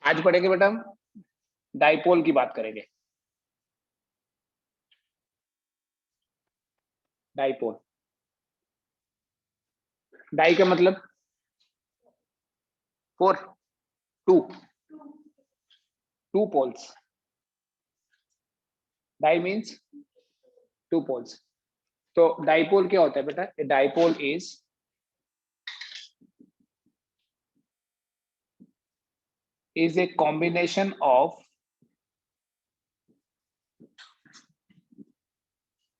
आज पढ़ेंगे बेटा हम डाइपोल की बात करेंगे। डाइपोल, डाई का मतलब for, two poles. Di means two poles. तो डाइपोल क्या होता है बेटा? Dipole is a combination of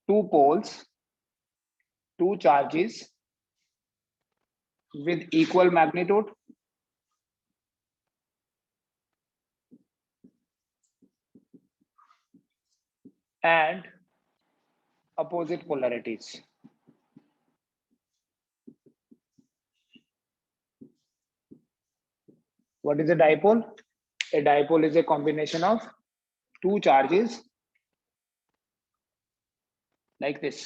two poles, two charges with equal magnitude and opposite polarities. What is a dipole? A dipole is a combination of two charges like this.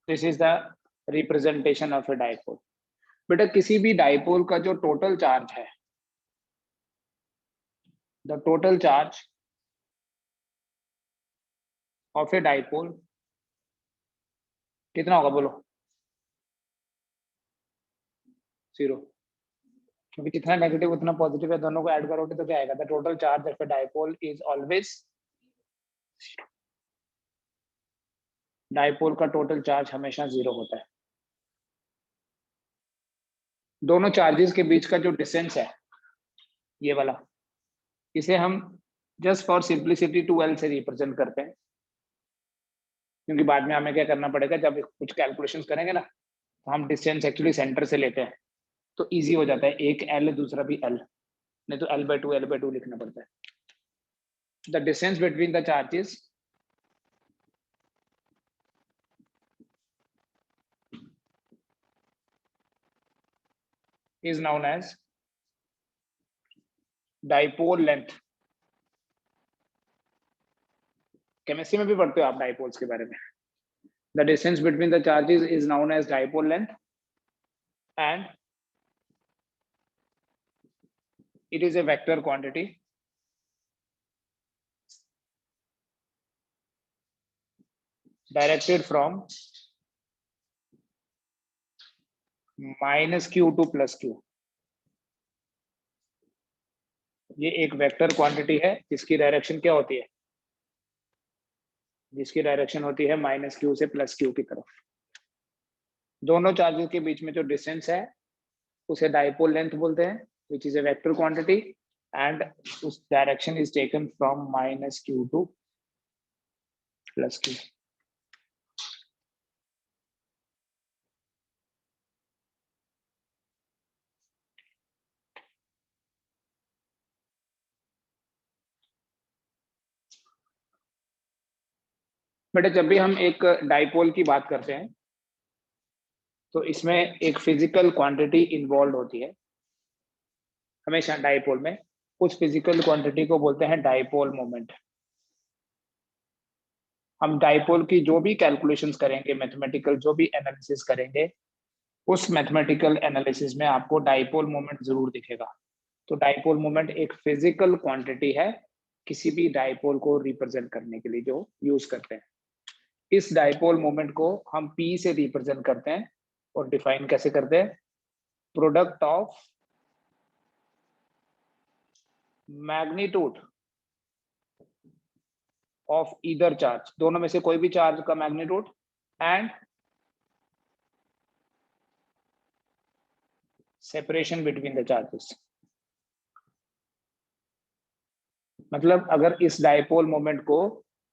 This is the representation of a dipole. बेटा किसी भी dipole का जो total charge है, the total charge of a dipole कितना होगा बोलो? Zero, क्योंकि जितना नेगेटिव उतना पॉजिटिव है, दोनों को ऐड करोगे तो क्या आएगा? The total charge of a dipole is always, dipole का टोटल चार्ज हमेशा जीरो होता है। दोनों चार्जेस के बीच का जो डिस्टेंस है, ये वाला, इसे हम जस्ट फॉर सिंप्लिसिटी 2L से रिप्रेजेंट करते हैं, क्योंकि बाद में हमें क्या करना पड़ेगा, जब कुछ कैलकुलेशंस करेंगे ना, तो हम डिस्टेंस एक्चुअली सेंटर से लेते हैं, तो इजी हो जाता है। एक L दूसरा भी L, नहीं तो L/2 लिखना पड़ता है। The distance between the charges is known as dipole length. Chemistry में भी पढ़ते हो आप डाइपोल्स के बारे में। The distance between the charges is known as dipole length and it is a vector quantity directed from -q to +q. ये एक वेक्टर क्वांटिटी है जिसकी डायरेक्शन क्या होती है? जिसकी डायरेक्शन होती है -q से +q की तरफ। दोनों चार्जेस के बीच में जो डिस्टेंस है उसे डाइपोल लेंथ बोलते हैं, which is a vector quantity and उस direction is taken from -q to +q. बेटा जब भी हम एक डाइपोल की बात करते हैं तो इसमें एक फिजिकल क्वांटिटी इन्वॉल्व होती है हमेशा डाइपोल में। उस फिजिकल क्वांटिटी को बोलते हैं डाइपोल मोमेंट। हम डाइपोल की जो भी कैलकुलेशंस करेंगे, मैथमेटिकल जो भी एनालिसिस करेंगे, उस मैथमेटिकल एनालिसिस में आपको डाइपोल मोमेंट जरूर दिखेगा। तो डाइपोल मोमेंट एक फिजिकल क्वांटिटी है किसी भी डाइपोल को रिप्रेजेंट करने के लिए जो यूज करते हैं। इस डाइपोल मोमेंट को हम P से रिप्रेजेंट करते हैं और डिफाइन कैसे करते हैं? Product of magnitude of either charge, दोनों में से कोई भी चार्ज का magnitude, and separation between the charges. मतलब अगर इस डाइपोल मोमेंट को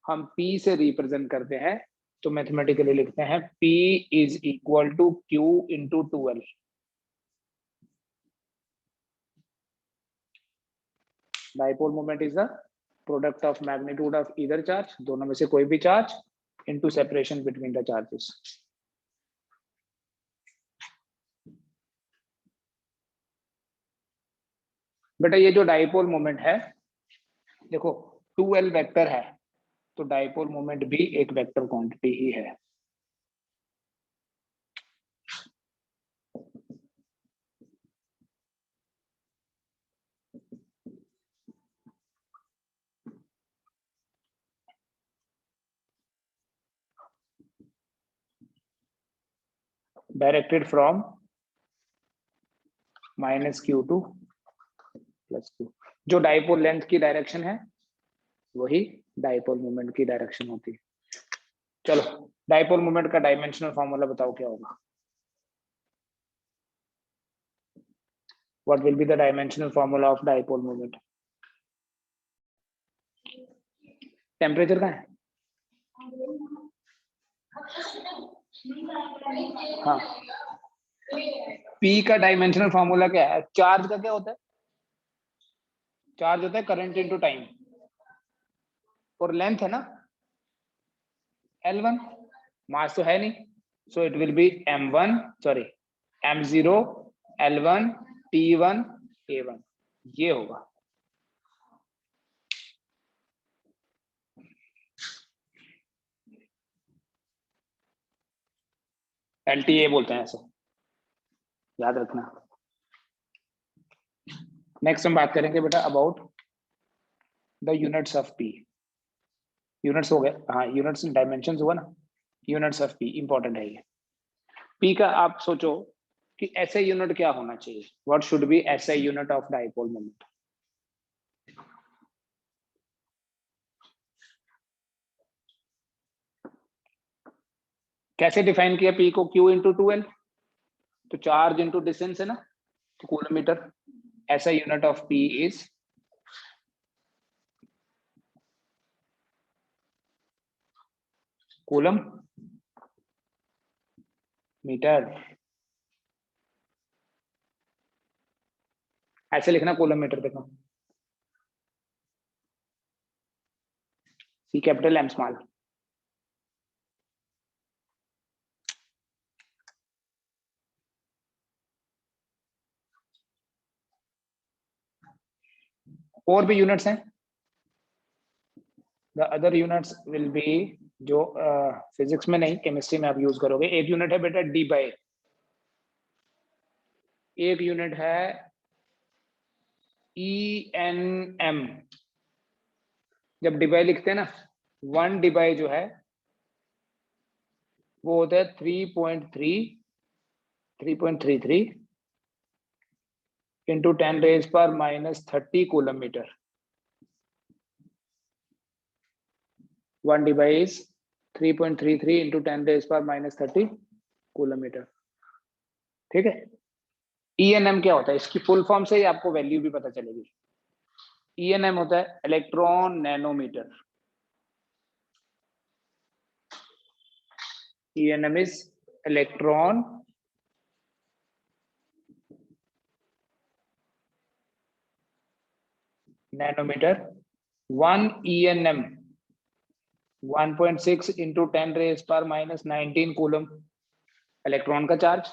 हम P से रिप्रेजेंट करते हैं तो मैथमेटिकली लिखते हैं P is equal to Q into 2L। Dipole moment is the product of magnitude of either charge, दोनों में से कोई भी charge, into separation between the charges. बेटा ये जो डाइपोल मोमेंट है, देखो 2L वेक्टर है तो डाइपोल मोमेंट भी एक वेक्टर क्वांटिटी ही है। Directed from -q to +q। जो डाइपोल लेंथ की डायरेक्शन है वही डाइपोल मोमेंट की डायरेक्शन होती है। चलो डाइपोल मोमेंट का डायमेंशनल फॉर्मूला बताओ क्या होगा। What will be the dimensional formula of dipole moment? Temperature का है? हाँ, P का डायमेंशनल फॉर्मूला क्या है? चार्ज का क्या होता है? चार्ज होता है करंट इनटू टाइम, और लेंथ है ना L1, मास तो है नहीं, so it will be m1 sorry m0 L1 T1 A1, ये होगा। LTA बोलते हैं ऐसे, याद रखना। नेक्स्ट हम बात करेंगे बेटा about the units of P। Units हो गए, हाँ यूनिट्स डायमेंशंस हुआ ना, यूनिट्स ऑफ P इंपॉर्टेंट है ये। P का आप सोचो कि ऐसे यूनिट क्या होना चाहिए, व्हाट शुड बी ऐसे यूनिट ऑफ डाइपोल मोमेंट। कैसे डिफाइन किया P को? Q इंटू 2L, तो चार्ज इंटू डिस्टेंस है ना, तो कूलोमीटर। ऐसा unit of P is coulomb metre. ऐसे लिखना कूलम मीटर, देखो C कैपिटल M स्मॉल। और भी यूनिट्स हैं, the other units will be, जो फिजिक्स में नहीं केमिस्ट्री में आप यूज करोगे। एक यूनिट है बेटा डी बाई, एक यूनिट है ENM। जब डिबाई लिखते हैं ना, 1 डिबाई जो है वो होता है 3.33 into 10⁻⁻³ coulomb metre. 1 Debye is 3.33 into 10⁻⁻³ coulomb metre. ठीक है। ENM क्या होता है, इसकी फुल फॉर्म से ही आपको वैल्यू भी पता चलेगी। ENM होता है electron nanometre. ENM is electron nanometer। 1 ENM 1.6 into 10⁻⁻19 coulomb electron का चार्ज।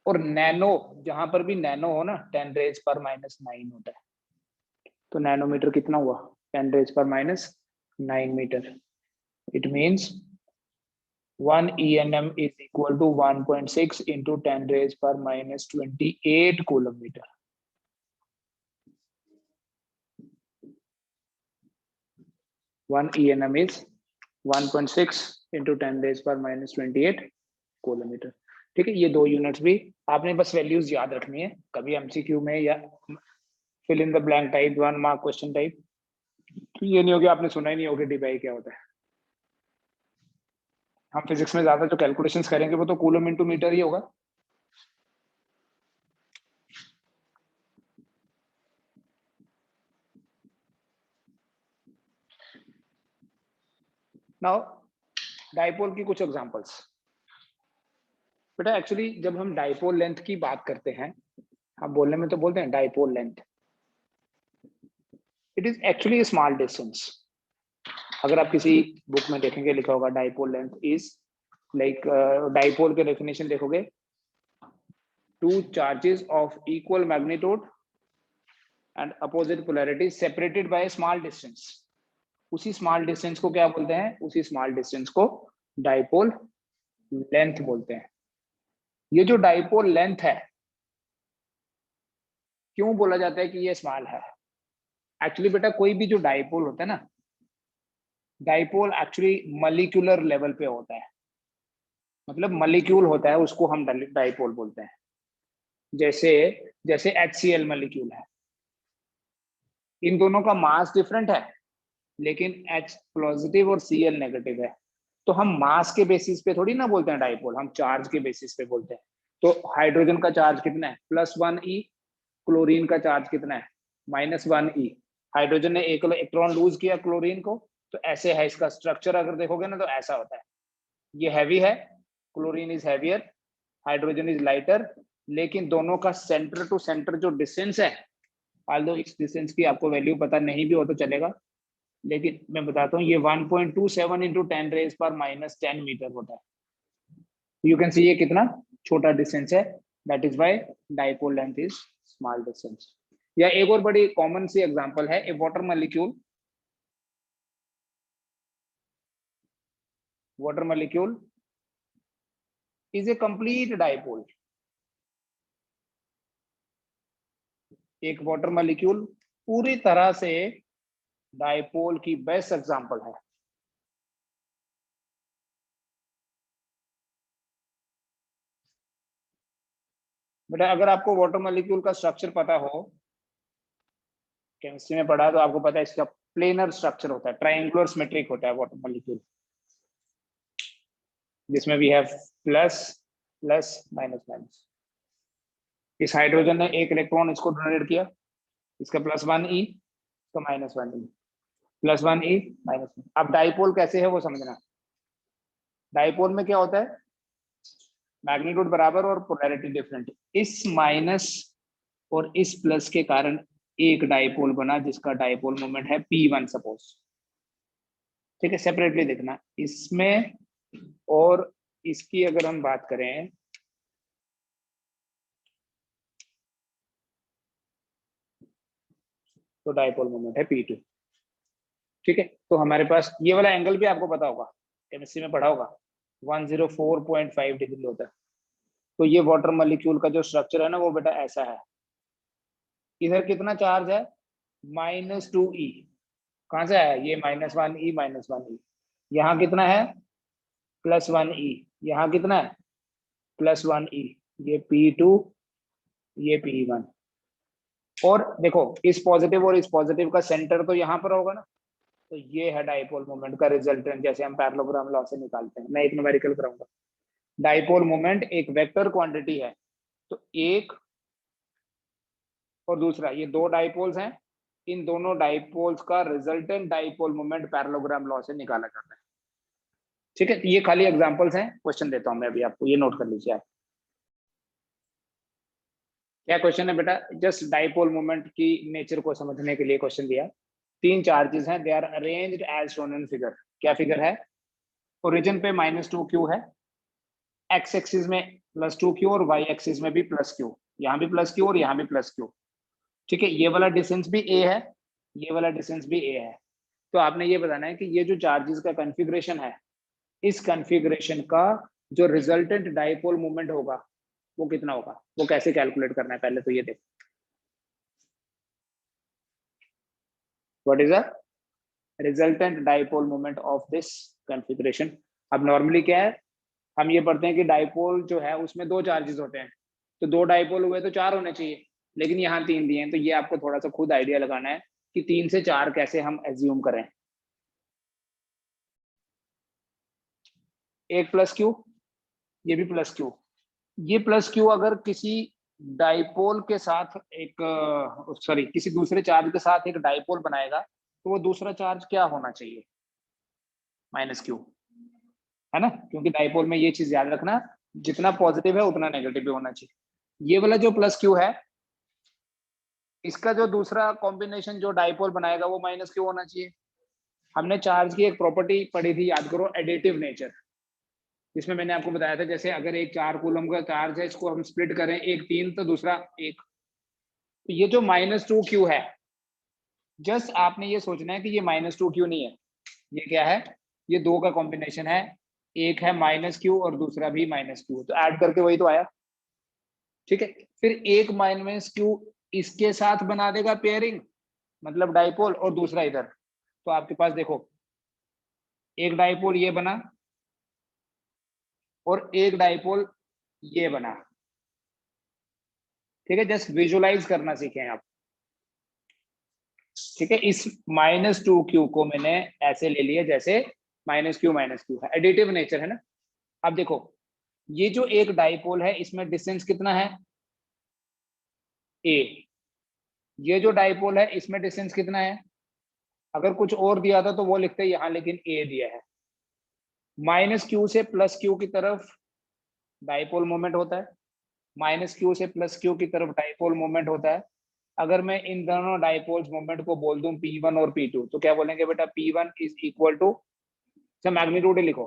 और नैनो, जहां पर भी नैनो हो ना 10⁻⁻9 होता है, तो नैनोमीटर कितना हुआ? 10⁻⁹ मीटर। It means 1 ENM is equal to 1.6 into 10⁻⁻28 coulomb metre. One ENM is 1.6 into 10⁻⁻28 coulomb metre. ठीक है, ये दो यूनिट्स भी आपने बस वैल्यूज याद रखनी है, कभी एमसीक्यू में या fill in the blank type 1 mark question type, तो ये नहीं होगा आपने सुना ही नहीं होगा डिबाई क्या होता है। हम फिजिक्स में ज्यादा जो कैलकुलेशंस करेंगे वो तो कूलम इंटू मीटर ही होगा। नाउ डाइपोल की कुछ एग्जांपल्स। बेटा एक्चुअली जब हम डाइपोल लेंथ की बात करते हैं, हम बोलने में तो बोलते हैं dipole length, it is actually small distance. अगर आप किसी बुक में देखेंगे लिखा होगा dipole length is like, dipole के डेफिनेशन देखोगे, two charges of equal magnitude and opposite polarity separated by small distance. उसी स्मॉल डिस्टेंस को क्या बोलते हैं? उसी स्मॉल डिस्टेंस को डाइपोल लेंथ बोलते हैं। ये जो डाइपोल लेंथ है, क्यों बोला जाता है कि ये स्मॉल है? एक्चुअली बेटा कोई भी जो डाइपोल होता है ना, डाइपोल एक्चुअली मॉलिक्यूलर लेवल पे होता है। मतलब मॉलिक्यूल होता है उसको हम डाइपोल बोलते हैं। जैसे जैसे HCl मॉलिक्यूल है, इन दोनों का मास डिफरेंट है, लेकिन H पॉजिटिव और Cl नेगेटिव है। तो हम मास के बेसिस पे थोड़ी ना बोलते हैं डाइपोल, हम चार्ज के बेसिस पे बोलते हैं। तो हाइड्रोजन का चार्ज कितना है, +1e। क्लोरीन का चार्ज कितना है, -1e। हाइड्रोजन ने एक इलेक्ट्रॉन लूज किया क्लोरीन को, तो ऐसे है इसका स्ट्रक्चर। अगर देखोगे ना तो ऐसा होता है, ये हैवी है, chlorine is heavier, hydrogen is lighter. लेकिन दोनों का सेंटर टू सेंटर जो डिस्टेंस है, ऑल्दो इस डिस्टेंस की आपको वैल्यू पता नहीं भी हो तो चलेगा, लेकिन मैं बताता हूँ, ये 1.27 इंटू 10⁻⁻10 मीटर होता है। यू कैन सी ये कितना छोटा डिस्टेंस है, that is why dipole length is small distance. या एक और बड़ी कॉमन सी एग्जांपल है, a water molecule, water molecule is a complete dipole. एक वाटर मॉलिक्यूल पूरी तरह से डाइपोल की बेस्ट एग्जांपल है। बेटा अगर आपको वाटर मॉलिक्यूल का स्ट्रक्चर पता हो, केमिस्ट्री में पढ़ा तो आपको पता है इसका प्लेनर स्ट्रक्चर होता है, ट्रायंगुलर सिमेट्रिक होता है वाटर मॉलिक्यूल, जिसमें we have plus plus minus minus. इस हाइड्रोजन ने एक इलेक्ट्रॉन इसको डोनेट किया, इसका +1e, तो -1e, +1e -1। अब डाइपोल कैसे है वो समझना। डाइपोल में क्या होता है, मैग्नीट्यूड बराबर और पोलैरिटी डिफरेंट। इस माइनस और इस प्लस के कारण एक डाइपोल बना, जिसका डाइपोल मोमेंट है P1 सपोज। ठीक है, सेपरेटली देखना इसमें। और इसकी अगर हम बात करें, तो डाइपोल मोमेंट है P2। ठीक है, तो हमारे पास ये वाला एंगल भी आपको पता होगा, केमिस्ट्री में पढ़ा होगा, 104.5 डिग्री होता है। तो ये वाटर मॉलिक्यूल का जो स्ट्रक्चर है ना, वो बेटा ऐसा है। इधर कितना चार्ज है, -2e। कहां से आया ये, -1e -1e। यहाँ कितना है, +1e। यहाँ कितना है, +1e। ये P2, ये P1। और देखो इस पॉजिटिव और इस पॉजिटिव का सेंटर तो यहाँ पर होगा ना, तो ये है डाइपोल मोमेंट का रिजल्टेंट, जैसे हम पैरेललोग्राम लॉ से निकालते हैं। मैं एक न्यूमेरिकल कराऊंगा। डाइपोल मोमेंट एक वेक्टर क्वांटिटी है, तो एक और दूसरा, ये दो डाइपोल्स हैं, इन दोनों डाइपोल्स का resultant dipole moment parallelogram law से निकाला जाता है। ठीक है, ये खाली एग्जांपल्स हैं, क्वेश्चन देता हूं मैं अभी आपको, ये नोट कर लीजिए आप। क्या क्वेश्चन है बेटा, जस्ट डाइपोल मोमेंट की नेचर को समझने के लिए क्वेश्चन दिया। तीन चार्जेस हैं, they are arranged as shown in figure. क्या फिगर है, ओरिजिन पे -2q है, एक्स एक्सिस में +2q और वाई एक्सिस में भी +q, यहाँ भी +q और यहाँ भी +q। ठीक है, ये वाला डिस्टेंस भी a है, ये वाला डिस्टेंस भी a है। तो आपने ये बताना है कि ये जो चार्जेस का कॉन्फ़िगरेशन है, इस कॉन्फ़िगरेशन का जो रिजल्टेंट डाइपोल मोमेंट होगा वो कितना होगा, वो कैसे कैलकुलेट करना है, पहले तो ये देखो। What is the resultant dipole moment of this configuration. अब नॉर्मली क्या है, हम ये पढ़ते हैं कि डाइपोल जो है उसमें दो चार्जेस होते हैं, तो दो डाइपोल हुए तो चार होने चाहिए, लेकिन यहाँ तीन दिए हैं। तो ये आपको थोड़ा सा खुद आइडिया लगाना है कि 3 से 4 कैसे हम एज्यूम करें। एक +q, ये भी +q। ये +q अगर किसी डाइपोल के साथ एक सॉरी किसी दूसरे चार्ज के साथ एक डाइपोल बनाएगा, तो वो दूसरा चार्ज क्या होना चाहिए, -q, है ना। क्योंकि डाइपोल में ये चीज याद रखना, जितना पॉजिटिव है उतना नेगेटिव भी होना चाहिए। ये वाला जो +q है, इसका जो दूसरा कॉम्बिनेशन जो डाइपोल बनाएगा वो -q होना चाहिए। हमने चार्ज की एक प्रॉपर्टी पढ़ी थी, याद करो, एडिटिव नेचर, जिसमें मैंने आपको बताया था, जैसे अगर एक 4 कूलम का चार्ज है, इसको हम स्प्लिट करें, एक 3 तो दूसरा 1। तो ये जो -2q है, जस्ट आपने ये सोचना है कि ये -2q नहीं है, ये क्या है, ये दो का कॉम्बिनेशन है, एक है -q और दूसरा भी -q, तो ऐड करके वही तो आया। ठीक है, फिर एक -q इसके साथ बना देगा पेयरिंग, मतलब डाइपोल, और दूसरा इधर। तो आपके पास देखो, एक डाइपोल ये बना और एक डाइपोल ये बना। ठीक है, जस्ट विजुलाइज करना सीखें आप। ठीक है, इस -2q को मैंने ऐसे ले लिया जैसे -q है, एडिटिव नेचर है ना। अब देखो, ये जो एक डाइपोल है इसमें डिस्टेंस कितना है, a। ये जो डाइपोल है इसमें डिस्टेंस कितना है, अगर कुछ और दिया था तो वो लिखते यहाँ, लेकिन a दिया है। -q से +q की तरफ डाइपोल मोमेंट होता है, -q से +q की तरफ डाइपोल मोमेंट होता है। अगर मैं इन दोनों डाइपोल्स मोमेंट को बोल दूं P1 और P2, तो क्या बोलेंगे बेटा, P1 इज इक्वल टू, अच्छा मैग्नीट्यूड ही लिखो,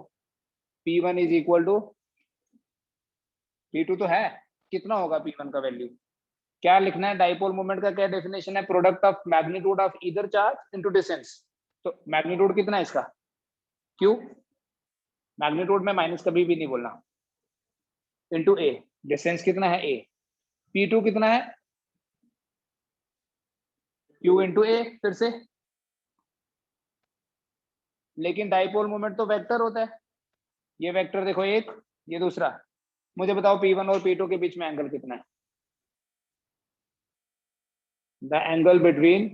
P1 is equal to P2 तो है, कितना होगा P1 का वैल्यू, क्या लिखना है, डाइपोल मोमेंट का क्या डेफिनेशन है, product of magnitude of either charge into distance. तो मैग्नीट्यूड कितना है इसका, Q, मैग्नीट्यूड में माइनस कभी भी नहीं बोलना, इनटू A, डिस्टेंस कितना है A, P2 कितना है Q इंटू A फिर से, लेकिन डाइपोल मोमेंट तो वेक्टर होता है, ये वेक्टर देखो एक, ये दूसरा। मुझे बताओ P1 और P2 के बीच में एंगल कितना है, the angle between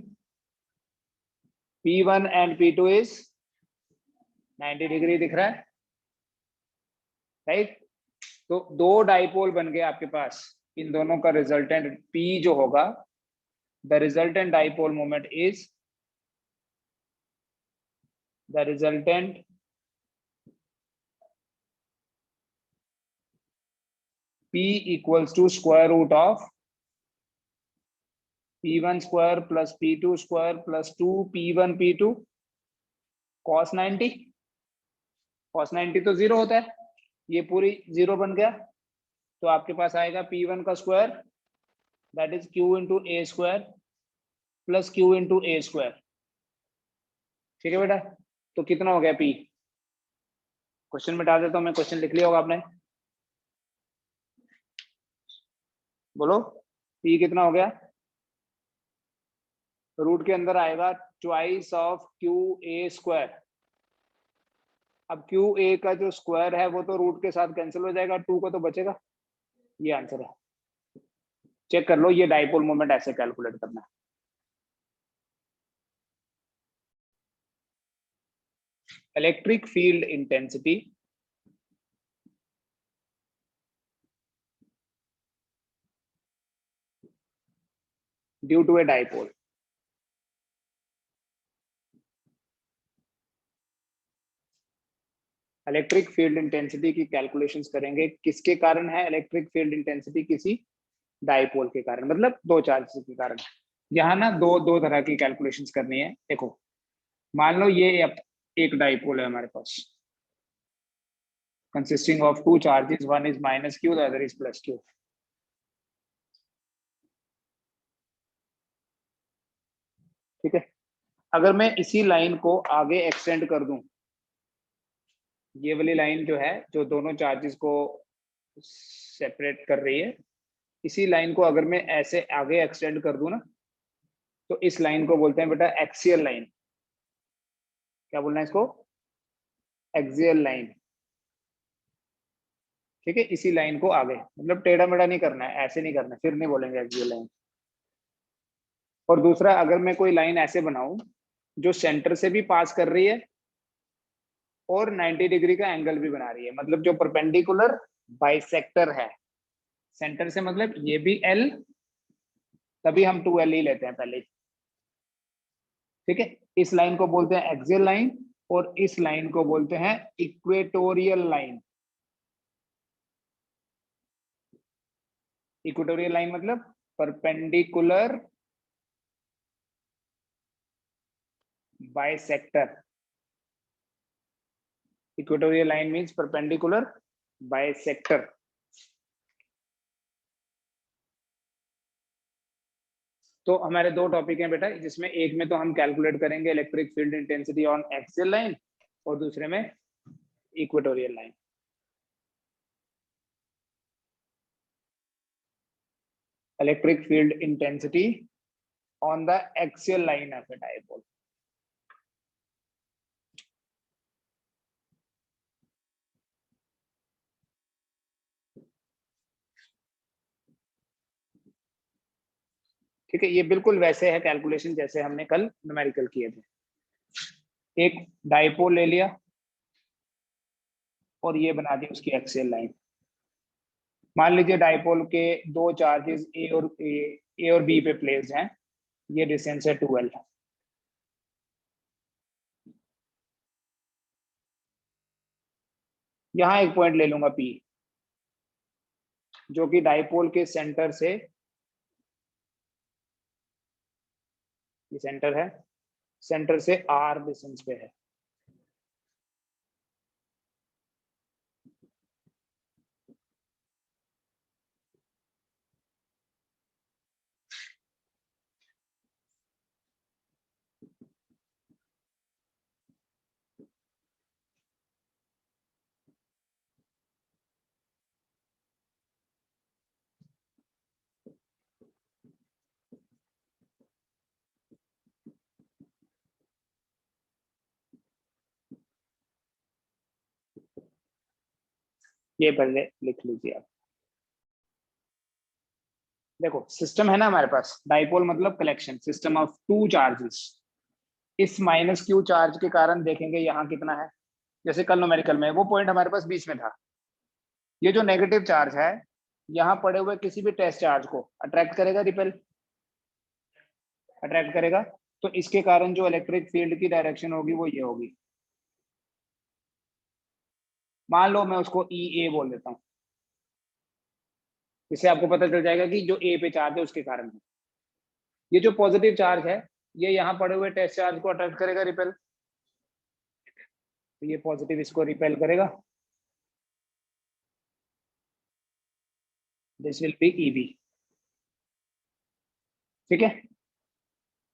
P1 and P2 is 90 degree, दिख रहा है राइट। तो दो डाइपोल बन गए आपके पास, इन दोनों का रिजल्टेंट P जो होगा, the resultant dipole moment is the resultant P equals to square root of P1 square plus P2 square plus 2P1 P2 cos 90। cos 90 तो 0 होता है, ये पूरी 0 बन गया, तो आपके पास आएगा P1 का square, that is Q into A square plus Q into A square. ठीक है बेटा, तो कितना हो गया P, क्वेश्चन मिटा देता हूं मैं, क्वेश्चन लिख लिया होगा आपने, बोलो P कितना हो गया, रूट के अंदर आएगा ट्वाइस ऑफ QA स्क्वायर। अब QA का जो स्क्वायर है वो तो रूट के साथ कैंसिल हो जाएगा, 2 का तो बचेगा, ये आंसर है। चेक कर लो, ये डाइपोल मोमेंट ऐसे कैलकुलेट करना है। Electric field intensity due to a dipole, electric field intensity की कैलकुलेशंस करेंगे, किसके कारण है इलेक्ट्रिक फील्ड इंटेंसिटी, किसी डाइपोल के कारण, मतलब दो चार्जेस के कारण। यहाँ ना दो दो तरह की कैलकुलेशंस करनी है। देखो, मान लो ये एक डाइपोल है हमारे पास, consisting of two charges, one is minus q, the other is plus q। ठीक है, अगर मैं इसी लाइन को आगे एक्सटेंड कर दूं, ये वाली लाइन जो है जो दोनों चार्जेस को सेपरेट कर रही है, इसी लाइन को अगर मैं ऐसे आगे एक्सटेंड कर दूं ना, तो इस लाइन को बोलते हैं बेटा एक्सियल लाइन। क्या बोलना है इसको, एक्सियल लाइन। ठीक है, इसी लाइन को आगे, मतलब टेढ़ा मेढ़ा नहीं करना है, ऐसे नहीं करना है, फिर नहीं बोलेंगे एक्सियल लाइन। और दूसरा, अगर मैं कोई लाइन ऐसे बनाऊं जो सेंटर से भी पास कर रही है और 90 डिग्री का एंगल भी बना रही है, मतलब जो परपेंडिकुलर बाइसेक्टर है, सेंटर से मतलब ये भी L, तभी हम 2L ही लेते हैं पहले। ठीक है, इस लाइन को बोलते हैं एक्सियल लाइन और इस लाइन को बोलते हैं इक्वेटोरियल लाइन। इक्वेटोरियल लाइन मतलब perpendicular bisector. Equatorial line means perpendicular bisector. तो हमारे दो टॉपिक हैं बेटा, जिसमें एक में तो हम कैलकुलेट करेंगे electric field intensity on axial line और दूसरे में equatorial line. Electric field intensity on the axial line of a dipole. ठीक है, ये बिल्कुल वैसे है कैलकुलेशन जैसे हमने कल न्यूमेरिकल किए थे। एक डाइपोल ले लिया और ये बना दी उसकी एक्सियल लाइन। मान लीजिए डाइपोल के दो चार्जेस ए और बी पे प्लेस्ड हैं, ये डिस्टेंस है 12। यहाँ एक पॉइंट ले लूंगा पी, जो कि डाइपोल के सेंटर से, ये सेंटर है, सेंटर से आर डिस्टेंस पे है। ये पहले लिख लीजिए आप। देखो सिस्टम है ना हमारे पास, डाइपोल मतलब collection, system of two charges. इस माइनस क्यू चार्ज के कारण देखेंगे यहाँ कितना है, जैसे कल न्यूमेरिकल में वो पॉइंट हमारे पास बीच में था। ये जो नेगेटिव चार्ज है यहाँ पड़े हुए किसी भी टेस्ट चार्ज को अट्रैक्ट करेगा, रिपेल अट्रैक्ट करेगा। तो इसके कारण जो इलेक्ट्रिक फील्ड की डायरेक्शन होगी वो ये होगी। मान लो मैं उसको ई ए बोल देता हूँ, इससे आपको पता चल जाएगा कि जो ए पे चार्ज है उसके कारण है। ये जो पॉजिटिव चार्ज है ये यहाँ पड़े हुए टेस्ट चार्ज को अट्रैक्ट करेगा, रिपेल। तो ये पॉजिटिव इसको रिपेल करेगा, this will be E B. ठीक है,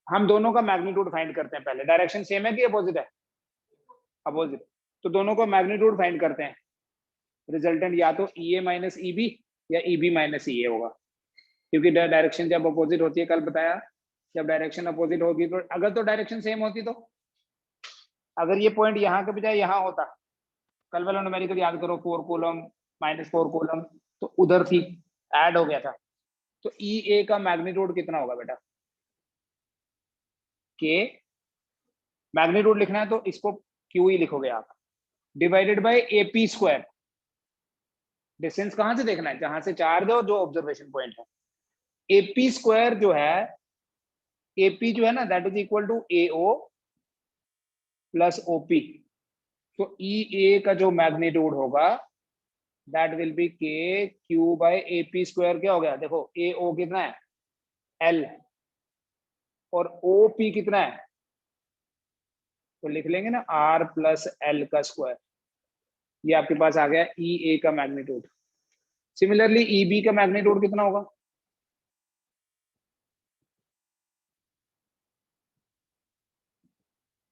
हम दोनों का मैग्नीट्यूड फाइंड करते हैं पहले। डायरेक्शन सेम है कि अपोजिट है? अपोजिट। तो दोनों का मैग्नीट्यूड फाइंड करते हैं। रिजल्टेंट या तो ई ए माइनस ई बी या ई बी माइनस ई ए होगा, क्योंकि डायरेक्शन जब अपोजिट होती है, कल बताया, जब डायरेक्शन अपोजिट होगी तो, अगर तो डायरेक्शन सेम होती तो, अगर ये पॉइंट यहाँ के बजाय यहाँ होता, कल वाला न्यूमेरिकल याद करो, 4 कूलम माइनस 4 कूलम, तो उधर थी, ऐड हो गया था। तो ई ए का मैग्नीट्यूड कितना होगा बेटा? के मैग्नीट्यूड लिखना है तो इसको क्यू ही लिखोगे आप, divided by A P square. Distance कहां से देखना है? जहां से चार्ज है और जो ऑब्जर्वेशन पॉइंट है। एपी स्क्वायर जो है, एपी जो है ना, that is equal to A O plus OP. तो ई ए का जो मैग्नीट्यूड होगा that will be K Q by A P square. क्या हो गया देखो, ए ओ कितना है? एल, और ओ पी कितना है? तो लिख लेंगे ना आर प्लस एल का स्क्वायर। ये आपके पास आ गया ई ए का मैग्नीट्यूड। सिमिलरली ई बी का मैग्नीट्यूड कितना होगा?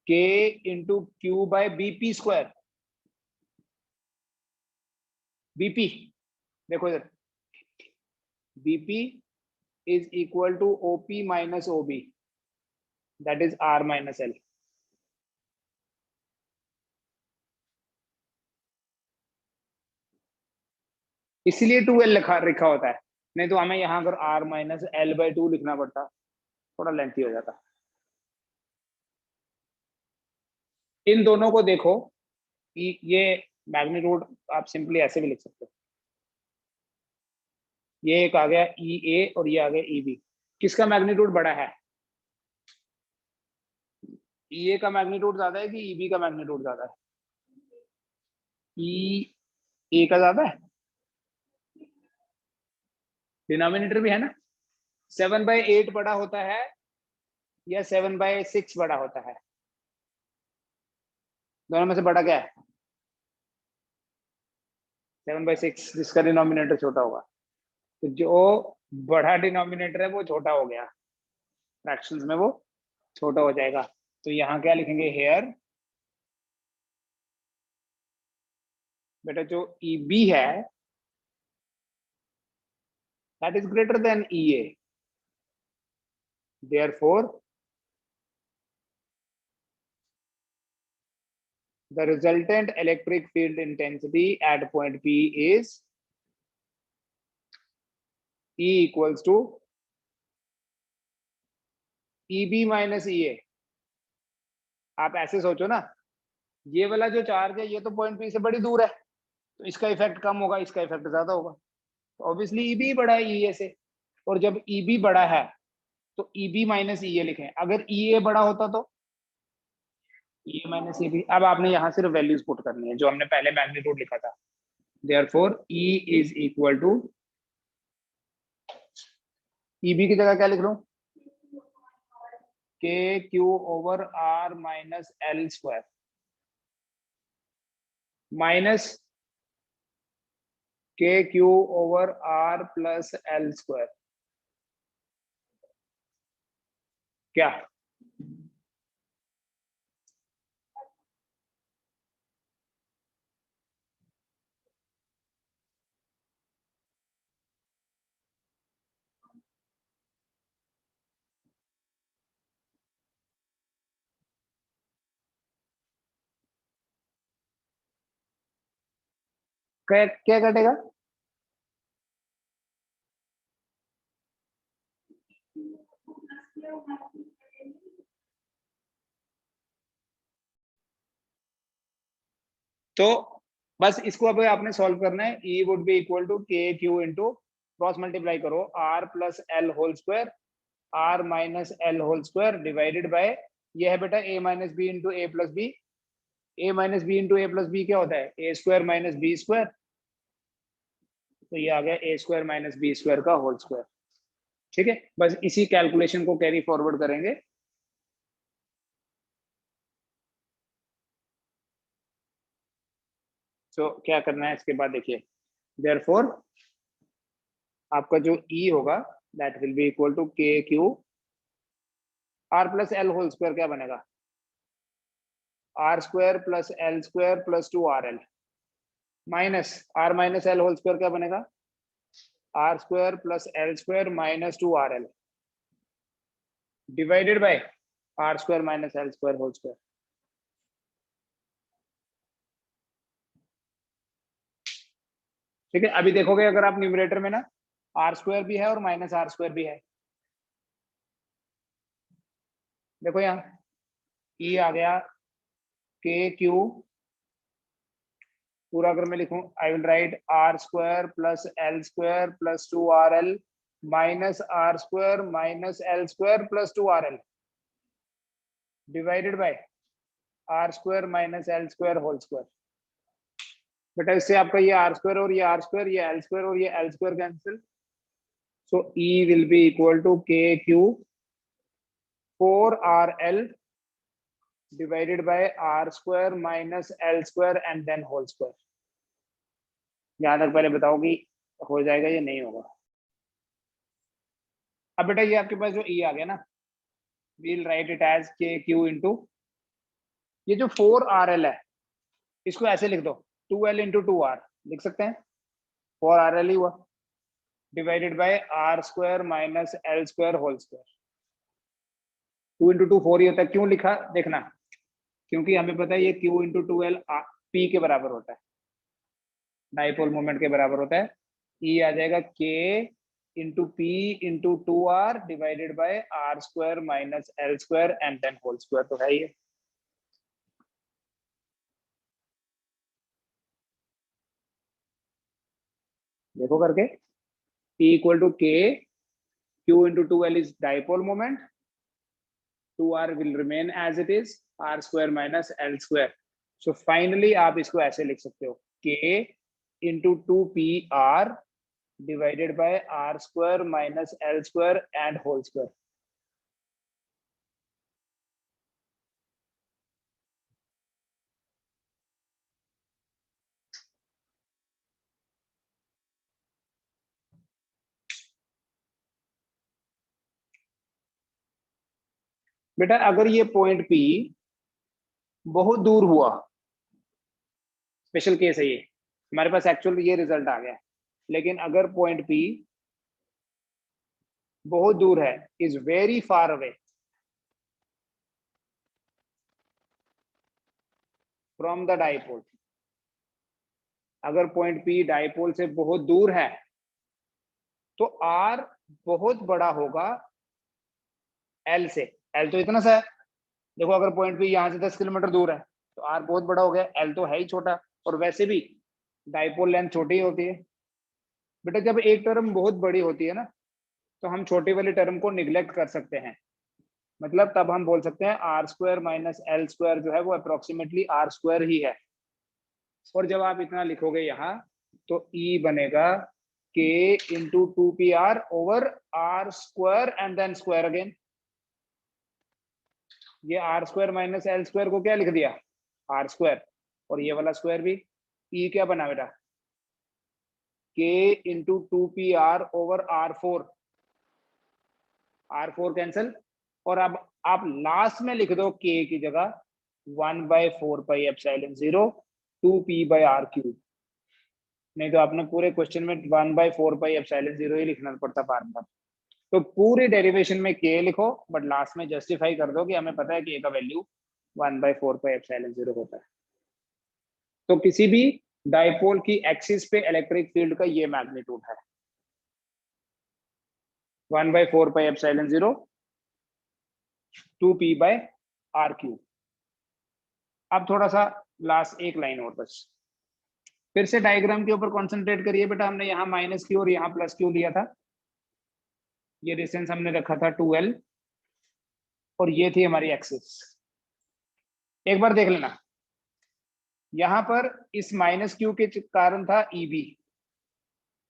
K into Q by BP square. BP देखो इधर, BP is equal to OP minus OB, that is R minus L। इसलिए 2L लिखा होता है, नहीं तो हमें यहाँ अगर R माइनस एल बाई 2 लिखना पड़ता, थोड़ा लेंथी हो जाता। इन दोनों को देखो, ये मैग्नीट्यूड आप सिंपली ऐसे भी लिख सकते हो। ये एक आ गया ई ए और ये आ गया ई बी। किसका मैग्नीट्यूड बड़ा है? ई ए का मैग्नीट्यूड ज्यादा है कि ई बी का मैग्नीट्यूड ज्यादा है? ई ए का ज्यादा है, डिनोमिनेटर भी है ना। 7/8 बड़ा होता है या 7/6 बड़ा होता है? दोनों में से बड़ा क्या है? 7/6, जिसका डिनोमिनेटर छोटा होगा। तो जो बड़ा डिनोमिनेटर है वो छोटा हो गया, फ्रैक्शंस में वो छोटा हो जाएगा। तो यहाँ क्या लिखेंगे? हेयर बेटा जो ई बी है that is greater than E A, therefore the resultant electric field intensity at point P is E equals to EB minus EA, आप ऐसे सोचो ना, ये वाला जो चार्ज है ये तो पॉइंट P से बड़ी दूर है, तो इसका इफेक्ट कम होगा, इसका इफेक्ट ज्यादा होगा, तो ऑब्वियसली EB बड़ा है EA से। और जब EB बड़ा है तो EB माइनस EA लिखें, अगर EA बड़ा होता तो EA माइनस EB। अब आपने यहाँ सिर्फ वैल्यूज पुट करनी है जो हमने पहले मैग्नीट्यूड लिखा था। Therefore E is equal to, EB की जगह क्या लिख लूं, KQ over R minus L square minus KQ over R plus L square. क्या क्या क्या कटेगा? तो बस इसको अब आपने सॉल्व करना है। E would be equal to K Q into, cross multiply करो, R plus L whole square, R minus L whole square divided by, ये है बेटा A minus B into A plus B. ए minus B into A plus B क्या होता है, A square minus B square, तो ये आ गया A square minus B square का होल स्क्वायर। ठीक है, बस इसी कैलकुलेशन को कैरी फॉरवर्ड करेंगे। तो क्या करना है इसके बाद देखिए, देयरफॉर आपका जो E होगा that will be equal to K Q, R plus L whole square क्या बनेगा, R square plus L square plus 2RL minus R minus L whole square क्या बनेगा, R square plus L square minus 2RL divided by R square minus L square whole square. ठीक है, अभी देखोगे अगर आप न्यूमरेटर में ना R स्क्वायर भी है और माइनस R स्क्वायर भी है। देखो यहाँ E आ गया के क्यू, पूरा अगर मैं लिखूं, I will write R square plus L square plus 2RL minus R square minus L square plus 2RL divided by R square minus L square whole square. बेटा इससे आपका ये R स्क्वायर और ये R स्क्वायर, ये L square और ये L square cancel, so E will be equal to K Q 4RL divided by R square minus L square and then whole square. यहाँ तक पहले बताओ कि हो जाएगा या नहीं होगा। अब बेटा ये आपके पास जो E आ गया ना, we'll write it as के क्यू इंटू, ये जो 4RL है इसको ऐसे लिख दो, 2L इंटू 2R लिख सकते हैं, 4RL ही हुआ divided by R square minus L square whole square. 2 into 2 4 ही होता है, क्यों लिखा देखना, क्योंकि हमें पता है ये Q इंटू 2L P के बराबर होता है, डाइपोल मोमेंट के बराबर होता है। E आ जाएगा K into P into 2R divided by R square minus L square and then whole square, तो है ये। देखो करके, P equal to K, Q into 2L is dipole moment, 2R will remain as it is, R square minus L square. So finally आप इसको ऐसे लिख सकते हो, K into 2PR divided by R square minus L square and whole square. बेटा अगर ये point P बहुत दूर हुआ, स्पेशल केस है ये, हमारे पास एक्चुअल ये रिजल्ट आ गया, लेकिन अगर पॉइंट P बहुत दूर है, is very far away from the dipole, अगर पॉइंट P डाइपोल से बहुत दूर है तो R बहुत बड़ा होगा एल से, एल तो इतना सा है, देखो अगर पॉइंट पी यहाँ से 10 किलोमीटर दूर है तो आर बहुत बड़ा हो गया, एल तो है ही छोटा, और वैसे भी डाइपोल लेंथ छोटी होती है। बेटा जब एक टर्म बहुत बड़ी होती है ना, तो हम छोटी वाली टर्म को निग्लेक्ट कर सकते हैं, मतलब तब हम बोल सकते हैं R square minus L square जो है वो अप्रोक्सीमेटली आर स्क्वायर ही है। और जब आप इतना लिखोगे यहाँ, तो ई बनेगा K into 2pr over R square and then square again. ये R square minus L square को क्या लिख दिया, आर स्क्वायर, और ये वाला स्क्वायर भी। ई क्या बना बेटा, के into 2pr over r4, r4 cancel, और अब आप लास्ट में लिख दो के की जगह 1/4πε0 2p/r³। नहीं तो आपने पूरे क्वेश्चन में 1/4πε0 ही लिखना पड़ता बार बार। तो पूरी डेरिवेशन में के लिखो, बट लास्ट में जस्टिफाई कर दो कि हमें पता है कि ए का वैल्यू 1/4πε0 होता है। तो किसी भी डाइपोल की एक्सिस पे इलेक्ट्रिक फील्ड का ये मैग्नीट्यूड है, 1/4πε0 2p/r³। अब थोड़ा सा लास्ट एक लाइन और बस, फिर से डायग्राम के ऊपर कॉन्सेंट्रेट करिए बेटा। हमने यहाँ माइनस क्यू और यहाँ प्लस क्यू लिया था, ये डिस्टेंस हमने रखा था 2l, और ये थी हमारी एक्सिस। एक बार देख लेना, यहां पर इस माइनस क्यू के कारण था EB,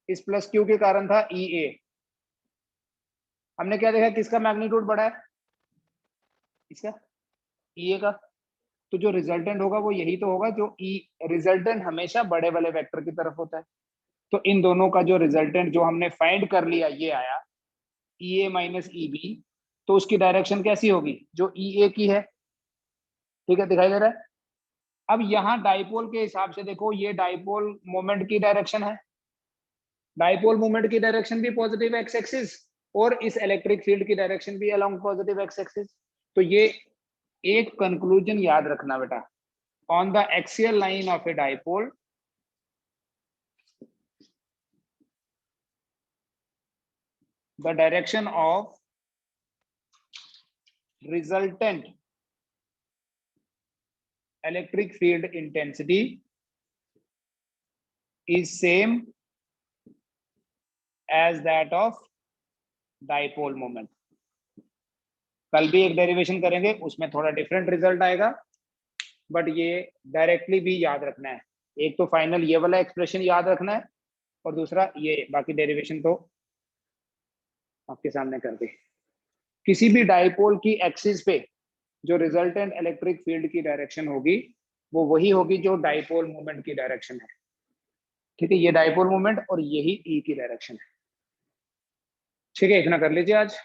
इस प्लस क्यू के कारण था EA। हमने क्या देखा, किसका मैग्नीट्यूड बड़ा है, इसका, EA का। तो जो रिजल्टेंट होगा वो यही तो होगा, जो रिजल्टेंट हमेशा बड़े वाले वेक्टर की तरफ होता है। तो इन दोनों का जो रिजल्टेंट जो हमने फाइंड कर लिया ये आया EA माइनस EB, तो उसकी डायरेक्शन कैसी होगी, जो EA की है। ठीक है, दिखाई दे रहा है। अब यहाँ डाइपोल के हिसाब से देखो, ये डाइपोल मोमेंट की डायरेक्शन है, डाइपोल मोमेंट की डायरेक्शन भी पॉजिटिव एक्स एक्सिस, और इस इलेक्ट्रिक फील्ड की डायरेक्शन भी अलोंग पॉजिटिव एक्स एक्सिस। तो ये एक कंक्लूजन याद रखना बेटा, on the axial line of a dipole the direction of resultant electric field intensity is same as that of dipole moment। कल भी एक डेरिवेशन करेंगे, उसमें थोड़ा डिफरेंट रिजल्ट आएगा, बट ये डायरेक्टली भी याद रखना है। एक तो फाइनल ये वाला एक्सप्रेशन याद रखना है, और दूसरा ये, बाकी डेरिवेशन तो आपके सामने कर दी। किसी भी डाइपोल की एक्सिस पे जो रिजल्टेंट इलेक्ट्रिक फील्ड की डायरेक्शन होगी वो वही होगी जो डाइपोल मोमेंट की डायरेक्शन है। ठीक है, ये डाइपोल मोमेंट और यही ई की डायरेक्शन है। ठीक है, इतना कर लीजिए आज।